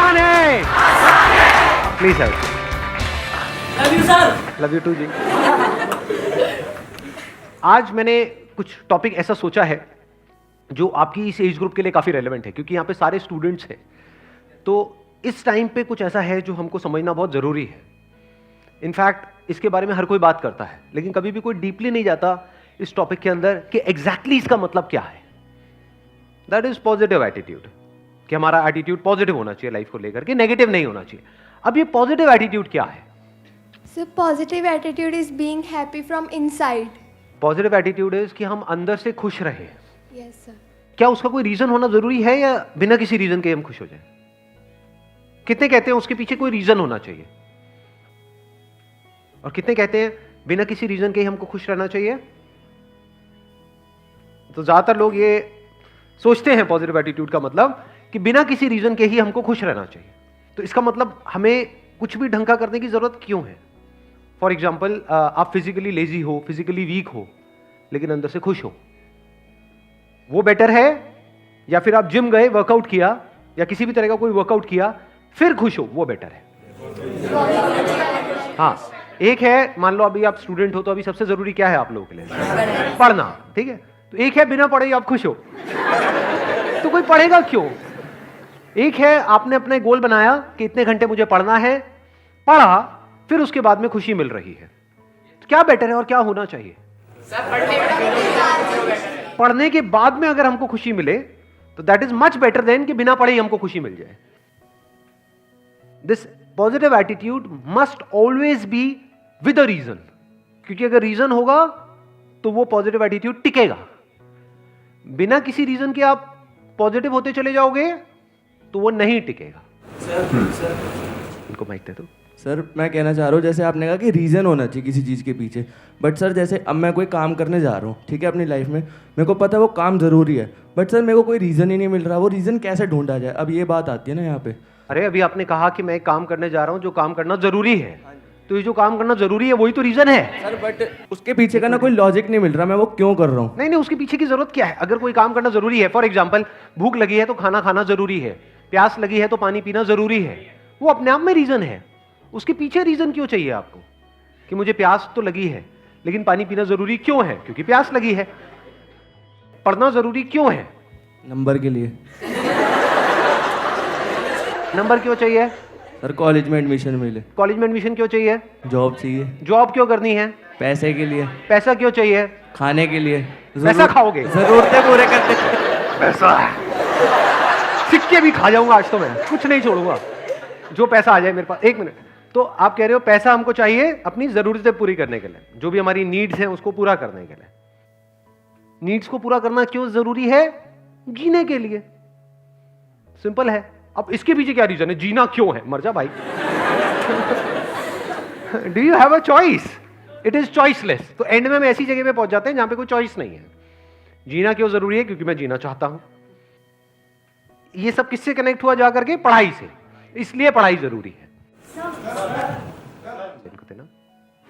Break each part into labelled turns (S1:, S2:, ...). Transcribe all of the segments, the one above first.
S1: आसान है। Please help.
S2: Love you sir.
S1: Love you too ji. आज मैंने कुछ टॉपिक ऐसा सोचा है जो आपकी इस एज ग्रुप के लिए काफी रेलेवेंट है, क्योंकि यहाँ पे सारे स्टूडेंट्स हैं। तो इस टाइम पे कुछ ऐसा है जो हमको समझना बहुत जरूरी है। इनफैक्ट इसके बारे में हर कोई बात करता है, लेकिन कभी भी कोई डीपली नहीं जाता इस टॉपिक के अंदर कि एग्जैक्टली इसका मतलब क्या है। दैट इज पॉजिटिव एटीट्यूड, कि हमारा एटीट्यूड पॉजिटिव होना चाहिए लाइफ को लेकर के, नेगेटिव नहीं होना चाहिए। अब ये पॉजिटिव एटीट्यूड क्या है?
S3: So positive attitude is being happy from inside.
S1: Positive attitude is कि हम अंदर से खुश रहे।
S3: Yes sir.
S1: क्या उसका कोई रीजन होना जरूरी है या बिना किसी रीजन के हम खुश हो जाएं? कितने कहते हैं उसके पीछे कोई रीजन होना चाहिए, और कितने कहते हैं बिना किसी रीजन के ही हमको खुश रहना चाहिए? तो ज्यादातर लोग ये सोचते हैं पॉजिटिव एटीट्यूड का मतलब कि बिना किसी रीजन के ही हमको खुश रहना चाहिए। तो इसका मतलब हमें कुछ भी ढंग का करने की जरूरत क्यों है? फॉर एग्जाम्पल, आप फिजिकली लेजी हो, फिजिकली वीक हो, लेकिन अंदर से खुश हो, वो बेटर है? या फिर आप जिम गए, वर्कआउट किया, या किसी भी तरह का कोई वर्कआउट किया, फिर खुश हो, वो बेटर है? हाँ, एक है, मान लो अभी आप स्टूडेंट हो, तो अभी सबसे जरूरी क्या है आप लोगों के लिए? पढ़ना, ठीक है। तो एक है बिना पढ़े आप खुश हो, तो कोई पढ़ेगा क्यों? एक है आपने अपने गोल बनाया कि इतने घंटे मुझे पढ़ना है, पढ़ा, फिर उसके बाद में खुशी मिल रही है। तो क्या बेटर है और क्या होना चाहिए? पढ़ने के बाद में अगर हमको खुशी मिले तो that is much better than कि बिना पढ़े ही हमको खुशी मिल जाए। This positive attitude must always be with a reason, क्योंकि अगर रीजन होगा तो वो पॉजिटिव एटीट्यूड टिकेगा। बिना किसी रीजन के आप पॉजिटिव होते चले जाओगे तो वो नहीं टिकेगा। इनको माइक दे दो।
S4: सर मैं कहना चाह रहा हूँ, जैसे आपने कहा कि रीज़न होना चाहिए किसी चीज़ के पीछे, बट सर जैसे अब मैं कोई काम करने जा रहा हूँ, ठीक है, अपनी लाइफ में मेरे को पता है वो काम ज़रूरी है, बट सर मेरे को कोई रीज़न ही नहीं मिल रहा, वो रीज़न कैसे ढूंढा जाए? अब ये बात आती है ना यहाँ पे।
S1: अरे अभी आपने कहा कि मैं एक काम करने जा रहा हूँ जो काम करना जरूरी है, तो ये जो काम करना जरूरी है वही तो रीजन है।
S4: सर बट उसके पीछे का ना कोई लॉजिक नहीं मिल रहा, मैं वो क्यों कर रहा हूँ?
S1: नहीं नहीं, उसके पीछे की जरूरत क्या है? अगर कोई काम करना जरूरी है, फॉर एग्जाम्पल भूख लगी है तो खाना खाना जरूरी है, प्यास लगी है तो पानी पीना जरूरी है, वो अपने आप में रीजन है। उसके पीछे रीजन क्यों चाहिए आपको कि मुझे प्यास तो लगी है लेकिन पानी पीना जरूरी क्यों है? क्योंकि प्यास लगी है। पढ़ना जरूरी क्यों है?
S4: नंबर के लिए।
S1: नंबर क्यों चाहिए?
S4: सर कॉलेज में एडमिशन मिले।
S1: कॉलेज में एडमिशन क्यों चाहिए?
S4: जॉब चाहिए।
S1: जॉब क्यों करनी है?
S4: पैसे के लिए।
S1: पैसा क्यों चाहिए?
S4: खाने के लिए।
S1: पैसा खाओगे?
S4: जरूरतें पूरे करते।
S1: पैसा सिक्के भी खा जाऊंगा आज तो, मैं कुछ नहीं छोड़ूंगा जो पैसा आ जाए मेरे पास। एक मिनट, तो आप कह रहे हो पैसा हमको चाहिए अपनी जरूरतें पूरी करने के लिए, जो भी हमारी नीड्स हैं उसको पूरा करने के लिए। नीड्स को पूरा करना क्यों जरूरी है? जीने के लिए। सिंपल है। अब इसके पीछे क्या रीजन है? जीना क्यों है? मर जा भाई। Do you have a choice? It is choiceless. तो एंड में हम ऐसी जगह पे पहुंच जाते हैं जहां पे कोई चॉइस नहीं है। जीना क्यों जरूरी है? क्योंकि मैं जीना चाहता हूं। ये सब किससे कनेक्ट हुआ जाकर के? पढ़ाई से। इसलिए पढ़ाई जरूरी है।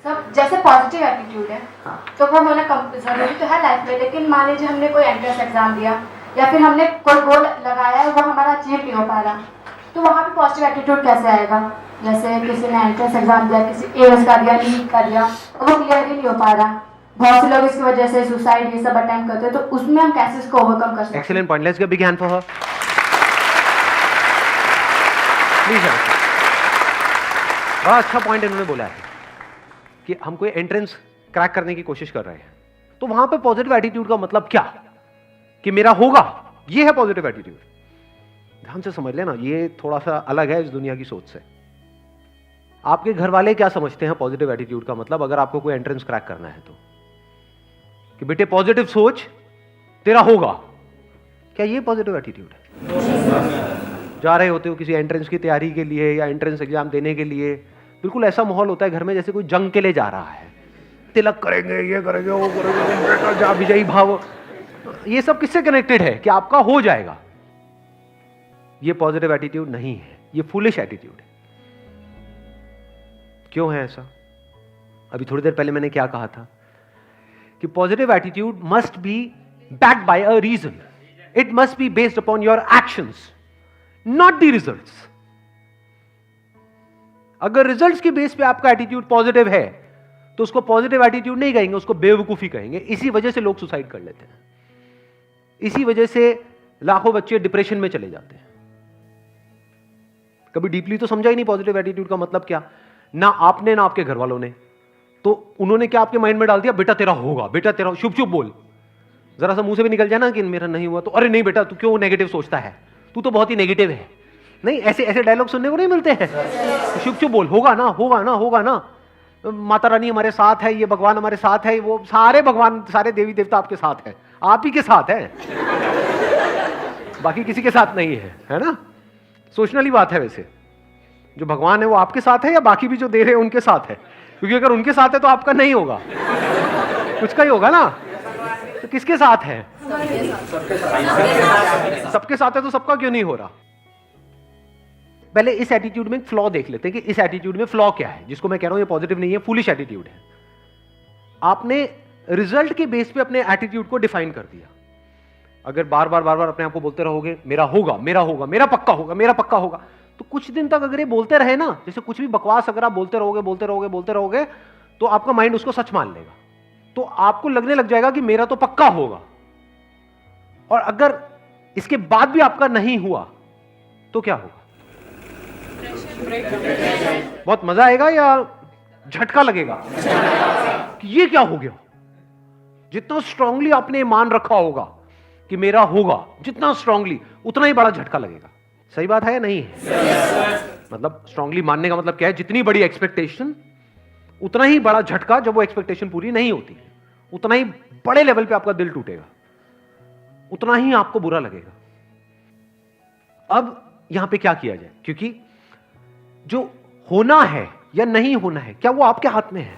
S5: सब जैसे पॉजिटिव एटीट्यूड है, तो वो होना जरूरी तो है लाइफ में, लेकिन मान लीजिए हमने कोई एंट्रेंस एग्जाम दिया या फिर हमने कोई गोल लगाया है वो हमारा अचीव नहीं हो पा रहा, तो वहाँ पे पॉजिटिव एटीट्यूड कैसे आएगा? जैसे किसी ने एंट्रेंस एग्जाम दिया, किसी एम्स का दिया, नीट का दिया, और वो क्लियर ही नहीं हो पा रहा, बहुत से लोग इसकी वजह से सुसाइड ये सब अटेम्प्ट करते हैं, तो उसमें हम कैसे इसको ओवरकम कर सकते हैं?
S1: Excellent point, let's give big hand for her. Please. बड़ा अच्छा पॉइंट इन्होंने बोला है कि हम कोई एंट्रेंस क्रैक करने की कोशिश कर रहे हैं, तो वहां पे पॉजिटिव एटीट्यूड का मतलब क्या कि मेरा होगा? ये है पॉजिटिव एटीट्यूड। ध्यान से समझ लेना, ये थोड़ा सा अलग है इस दुनिया की सोच से। आपके घर वाले क्या समझते हैं पॉजिटिव एटीट्यूड का मतलब, अगर आपको कोई एंट्रेंस क्रैक करना है तो? कि बेटे पॉजिटिव सोच, तेरा होगा। क्या ये पॉजिटिव एटीट्यूड है? जा रहे होते हो किसी एंट्रेंस की तैयारी के लिए या एंट्रेंस एग्जाम देने के लिए, बिल्कुल ऐसा माहौल होता है घर में जैसे कोई जंग के लिए जा रहा है। तिलक करेंगे, ये करेंगे, वो करेंगे, जा विजयी भाव। ये सब किससे कनेक्टेड है कि आपका हो जाएगा? ये पॉजिटिव एटीट्यूड नहीं है, ये फूलिश एटीट्यूड है। क्यों है ऐसा? अभी थोड़ी देर पहले मैंने क्या कहा था कि positive attitude must be backed by a reason. It must be based upon your actions, not the results. अगर रिजल्ट्स के बेस पे आपका एटीट्यूड पॉजिटिव है तो उसको पॉजिटिव एटीट्यूड नहीं कहेंगे, उसको बेवकूफी कहेंगे। इसी वजह से लोग सुसाइड कर लेते हैं, इसी वजह से लाखों बच्चे डिप्रेशन में चले जाते हैं। कभी डीपली तो समझा ही नहीं पॉजिटिव एटीट्यूड का मतलब क्या, ना आपने ना आपके घर वालों ने। तो उन्होंने क्या आपके माइंड में डाल दिया, बेटा तेरा होगा, बेटा तेरा, शुभ शुभ बोल। जरा सा मुंह से भी निकल जाए ना कि मेरा नहीं हुआ तो अरे नहीं बेटा तू क्यों नेगेटिव सोचता है, तू तो बहुत ही नेगेटिव है। नहीं, ऐसे ऐसे डायलॉग सुनने को नहीं मिलते हैं। शुभ शुभ बोल, होगा ना, होगा ना, होगा ना, माता रानी हमारे साथ है, ये भगवान हमारे साथ है, वो सारे भगवान सारे देवी देवता आपके साथ है, आप ही के साथ है, बाकी किसी के साथ नहीं है ना। सोचने वाली बात है। वैसे जो भगवान है वो आपके साथ है या बाकी भी जो दे रहे हैं उनके साथ है? क्योंकि अगर उनके साथ है तो आपका नहीं होगा, कुछ का ही होगा ना। तो किसके साथ है? सबके साथ है, तो सबका क्यों नहीं हो रहा? पहले इस एटीट्यूड में फ्लॉ देख लेते हैं कि इस एटीट्यूड में फ्लॉ क्या है, जिसको मैं कह रहा हूं ये पॉजिटिव नहीं है, फूलिश एटीट्यूड है। आपने रिजल्ट के बेस पे अपने एटीट्यूड को डिफाइन कर दिया। अगर बार बार अपने आप को बोलते रहोगे मेरा होगा, मेरा होगा, मेरा पक्का होगा, मेरा पक्का होगा, तो कुछ दिन तक अगर ये बोलते रहे ना, जैसे कुछ भी बकवास अगर आप बोलते रहोगे तो आपका माइंड उसको सच मान लेगा। तो आपको लगने लग जाएगा कि मेरा तो पक्का होगा। और अगर इसके बाद भी आपका नहीं हुआ तो क्या होगा? बहुत मजा आएगा या झटका लगेगा कि ये क्या हो गया? जितना स्ट्रांगली आपने मान रखा होगा कि मेरा होगा, जितना स्ट्रांगली, उतना ही बड़ा झटका लगेगा। सही बात है या नहीं है? मतलब स्ट्रांगली मानने का मतलब क्या है? जितनी बड़ी एक्सपेक्टेशन उतना ही बड़ा झटका, जब वो एक्सपेक्टेशन पूरी नहीं होती, उतना ही बड़े लेवल पे आपका दिल टूटेगा, उतना ही आपको बुरा लगेगा। अब यहां पे क्या किया जाए? क्योंकि जो होना है या नहीं होना है, क्या वो आपके हाथ में है?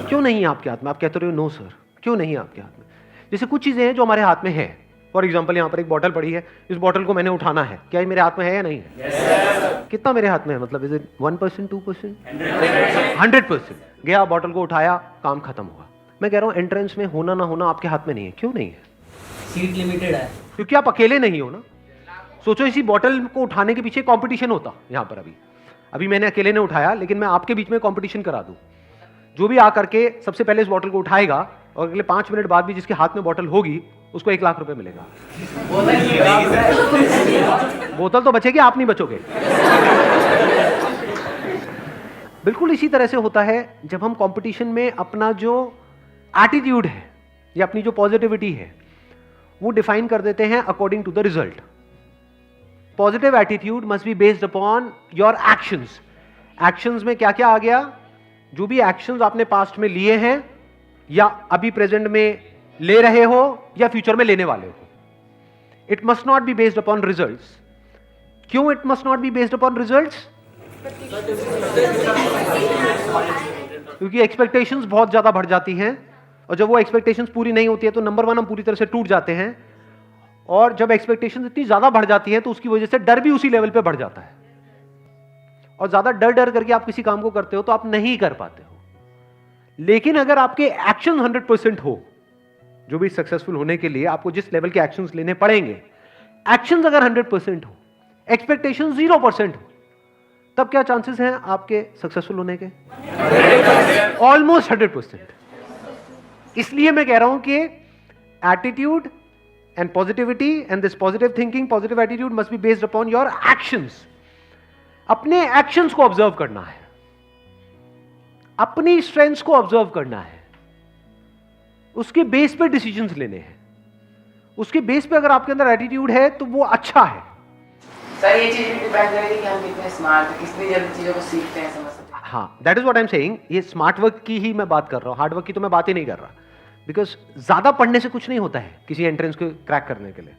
S1: क्यों नहीं है आपके हाथ में? आप कहते रहे हो नो सर, क्यों नहीं है आपके हाथ में? जैसे कुछ चीजें हैं जो हमारे हाथ में है। फॉर एग्जाम्पल यहां पर एक बॉटल पड़ी है, इस बॉटल को मैंने उठाना है, क्या ये मेरे हाथ में है या नहीं है? कितना मेरे हाथ में है? मतलब इज इट 1%, 2%, 100%? गया, बॉटल को उठाया, काम खत्म हुआ। मैं कह रहा हूं एंट्रेंस में होना ना होना आपके हाथ में नहीं है। क्यों नहीं है?
S2: सीट लिमिटेड है,
S1: क्योंकि आप अकेले नहीं हो ना। सोचो इसी बॉटल को उठाने के पीछे कंपटीशन होता। यहां पर अभी मैंने अकेले ने उठाया, लेकिन मैं आपके बीच में कंपटीशन करा दूं। जो भी आकर के सबसे पहले इस बॉटल को उठाएगा और अगले 5 मिनट बाद भी जिसके हाथ में बॉटल होगी उसको 1 लाख रुपए मिलेगा। बोतल तो बचेगी, आप नहीं बचोगे। बिल्कुल इसी तरह से होता है जब हम कंपटीशन में अपना जो एटीट्यूड है या अपनी जो पॉजिटिविटी है वो डिफाइन कर देते हैं according to the result. Positive attitude must be based upon your actions. Actions में क्या क्या आ गया? जो भी एक्शंस आपने पास्ट में लिए हैं या अभी प्रेजेंट में ले रहे हो या फ्यूचर में लेने वाले हो। It must not be based upon results. क्यों it must not be based upon results? क्योंकि एक्सपेक्टेशंस बहुत ज्यादा बढ़ जाती हैं और जब वो एक्सपेक्टेशंस पूरी नहीं होती है तो नंबर 1 हम पूरी तरह से टूट जाते हैं। और जब एक्सपेक्टेशंस इतनी ज्यादा बढ़ जाती है तो उसकी वजह से डर भी उसी लेवल पे बढ़ जाता है। और ज्यादा डर करके आप किसी काम को करते हो तो आप नहीं कर पाते हो। लेकिन अगर आपके एक्शन 100% हो, जो भी सक्सेसफुल होने के लिए आपको जिस लेवल के एक्शंस लेने पड़ेंगे, एक्शंस अगर 100% हो, एक्सपेक्टेशन 0% हो, तब क्या चांसेस हैं आपके सक्सेसफुल होने के? ऑलमोस्ट 100%। इसलिए मैं कह रहा हूं कि attitude and positivity and this positive thinking, positive attitude must be based upon your actions. अपने actions को observe करना है, अपनी strengths को observe करना है, उसके बेस पे decisions लेने हैं। उसके बेस पे अगर आपके अंदर attitude है तो वो अच्छा है।
S6: सर ये चीज डिपेंड करेगी कि हम कितने स्मार्ट हैं, कितनी जल्दी चीजों को सीखते हैं, समझते हैं।
S1: हाँ, that is what I'm saying। ये स्मार्ट वर्क की ही मैं बात कर रहा हूं, हार्ड वर्क की तो मैं बात ही नहीं कर रहा। बिकॉज ज्यादा पढ़ने से कुछ नहीं होता है किसी एंट्रेंस को क्रैक करने के लिए।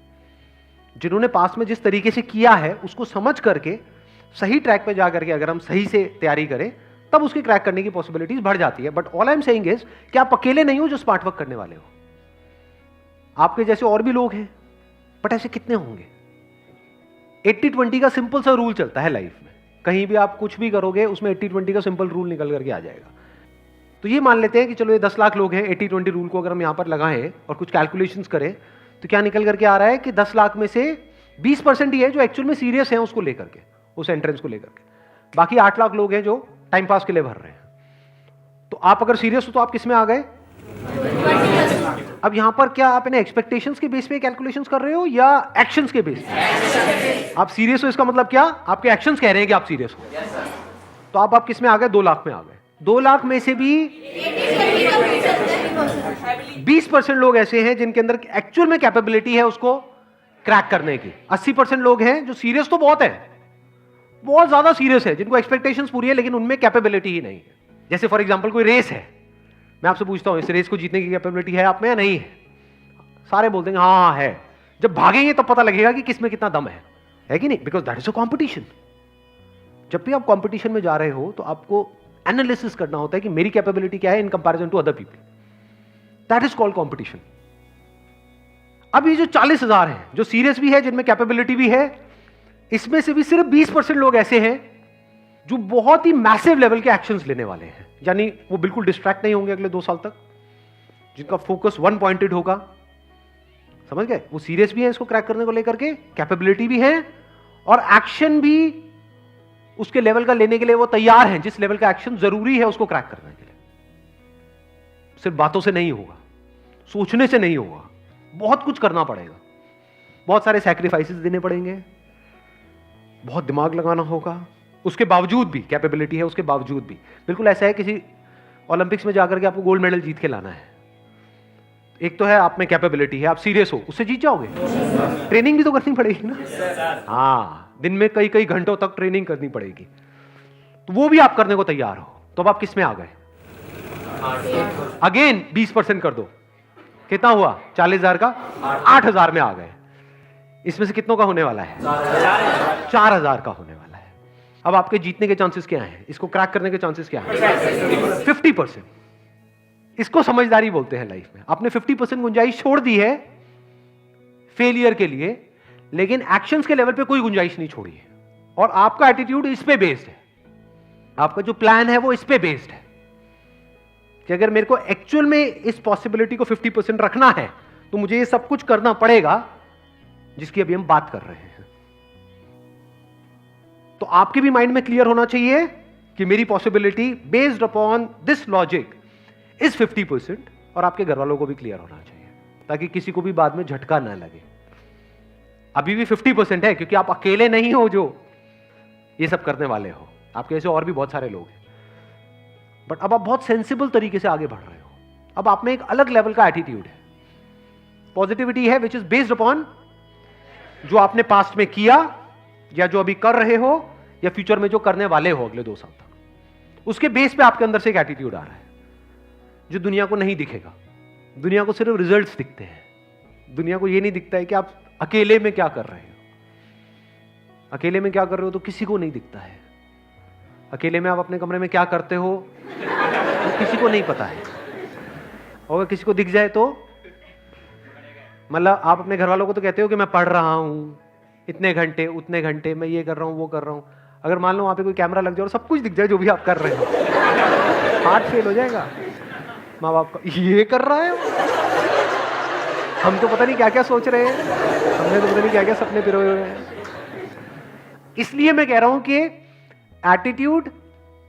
S1: जिन्होंने पास में जिस तरीके से किया है उसको समझ करके सही ट्रैक पे जा करके अगर हम सही से तैयारी करें तब उसके क्रैक करने की पॉसिबिलिटीज बढ़ जाती है। But all I am saying is कि आप अकेले नहीं हो जो स्मार्ट वर्क करने वाले हो। आपके जैसे और भी लोग हैं, बट ऐसे कितने होंगे? 80-20 का सिंपल सा रूल चलता है लाइफ में। कहीं भी आप कुछ भी करोगे उसमें 80-20 का सिंपल रूल निकल करके आ जाएगा। तो ये मान लेते हैं कि चलो ये 10 लाख लोग हैं, 80-20 रूल को अगर हम यहां पर लगाएं और कुछ कैलकुलेशंस करें तो क्या निकल करके आ रहा है कि 10 लाख में से 20% ही है जो एक्चुअल में सीरियस है उसको लेकर के, उस एंट्रेंस को लेकर के। बाकी 8 लाख लोग हैं जो टाइम पास के लिए भर रहे हैं। तो आप अगर सीरियस हो तो आप किस में आ गए? अब यहां पर क्या आप इन्हें एक्सपेक्टेशंस के बेस पे कैलकुलेशंस कर रहे हो या एक्शंस के बेस पे? आप सीरियस हो इसका मतलब क्या? आपके एक्शंस कह रहे हैं कि आप सीरियस हो। तो आप किस में आ गए? 2 लाख में आ गए। 2 लाख में से भी 20% लोग ऐसे हैं जिनके अंदर एक्चुअल में कैपेबिलिटी है उसको क्रैक करने की। 80% लोग हैं जो सीरियस तो बहुत है, बहुत ज्यादा सीरियस है, जिनको एक्सपेक्टेशंस पूरी है लेकिन उनमें कैपेबिलिटी ही नहीं है। जैसे फॉर एग्जांपल कोई रेस है, मैं आपसे पूछता हूं इस रेस को जीतने की कैपेबिलिटी है आप में या नहीं है? सारे बोलते हैं हाँ है। जब भागेंगे तब पता लगेगा कि किसमें कितना दम है कि नहीं? Because that is a competition. जब भी आप कॉम्पिटिशन में जा रहे हो तो आपको एनालिसिस करना होता है कि मेरी कैपेबिलिटी क्या है in comparison to other people. That is called competition. अब ये जो 40,000 हैं जो सीरियस भी है, जिनमें कैपेबिलिटी भी है, इसमें से भी सिर्फ 20% लोग ऐसे हैं जो बहुत ही मैसिव लेवल के एक्शंस लेने वाले हैं, यानी वो बिल्कुल डिस्ट्रैक्ट नहीं होंगे अगले 2 साल तक, जिनका फोकस 1 पॉइंटेड होगा। समझ गए? वो सीरियस भी है इसको क्रैक करने को लेकर के, कैपेबिलिटी भी है और एक्शन भी उसके लेवल का लेने के लिए वो तैयार हैं, जिस लेवल का एक्शन जरूरी है उसको क्रैक करने के लिए। सिर्फ बातों से नहीं होगा, सोचने से नहीं होगा, बहुत कुछ करना पड़ेगा, बहुत सारे सैक्रिफाइसेस देने पड़ेंगे, बहुत दिमाग लगाना होगा। उसके बावजूद भी कैपेबिलिटी है, उसके बावजूद भी बिल्कुल ऐसा है किसी ओलंपिक्स में जाकर के आपको गोल्ड मेडल जीत के लाना है। एक तो है आप में कैपेबिलिटी है, आप सीरियस हो, उससे जीत जाओगे। ट्रेनिंग भी तो करनी पड़ेगी ना। हाँ, दिन में कई कई घंटों तक ट्रेनिंग करनी पड़ेगी, तो वो भी आप करने को तैयार हो। तो अब आप किस में आ गए? अगेन 20% कर दो, कितना हुआ? 40,000 का 8,000 में आ गए। इसमें से कितनों का होने वाला है? 4,000 का होने वाला है। अब आपके जीतने के चांसेस क्या हैं? इसको क्रैक करने के चांसेस क्या हैं? 50%। इसको समझदारी बोलते हैं लाइफ में। आपने 50% गुंजाइश छोड़ दी है फेलियर के लिए, लेकिन एक्शंस के लेवल पे कोई गुंजाइश नहीं छोड़ी है। और आपका एटीट्यूड इस पे बेस्ड है, आपका जो प्लान है वो इस पे बेस्ड है कि अगर मेरे को एक्चुअल में इस पॉसिबिलिटी को 50% रखना है तो मुझे ये सब कुछ करना पड़ेगा जिसकी अभी हम बात कर रहे हैं। तो आपके भी माइंड में क्लियर होना चाहिए कि मेरी possibility based upon this logic is 50%, और आपके घर वालों को भी क्लियर होना चाहिए ताकि किसी को भी बाद में झटका ना लगे। अभी भी 50% है क्योंकि आप अकेले नहीं हो जो ये सब करने वाले हो, आपके ऐसे और भी बहुत सारे लोग हैं। बट अब आप बहुत सेंसिबल तरीके से आगे बढ़ रहे हो। अब आप में एक अलग लेवल का एटीट्यूड है, पॉजिटिविटी है, विच इज बेस्ड अपॉन जो आपने पास्ट में किया या जो अभी कर रहे हो या फ्यूचर में जो करने वाले हो अगले 2 साल तक। उसके बेस पे आपके अंदर से एक एटीट्यूड आ रहा है जो दुनिया को नहीं दिखेगा। दुनिया को सिर्फ रिजल्ट्स दिखते हैं। दुनिया को यह नहीं दिखता है कि आप अकेले में क्या कर रहे हो। अकेले में क्या कर रहे हो तो किसी को नहीं दिखता है। अकेले में आप अपने कमरे में क्या करते हो तो किसी को नहीं पता है। और अगर किसी को दिख जाए तो मतलब आप अपने घर वालों को तो कहते हो कि मैं पढ़ रहा हूं इतने घंटे उतने घंटे, मैं ये कर रहा हूं वो कर रहा हूं। अगर मान लो वहां पे कोई कैमरा लग जाए और सब कुछ दिख जाए जो भी आप कर रहे हो, हार्ट फेल हो जाएगा माँ बाप का। ये कर रहा है, हम तो पता नहीं क्या क्या सोच रहे हैं, हमने तो पता नहीं क्या क्या सपने पिरोए हुए हैं। इसलिए मैं कह रहा हूं कि attitude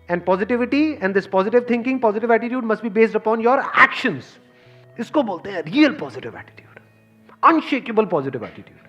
S1: and positivity and this positive thinking, positive attitude must be based upon your actions. इसको बोलते हैं real positive attitude, unshakeable positive attitude.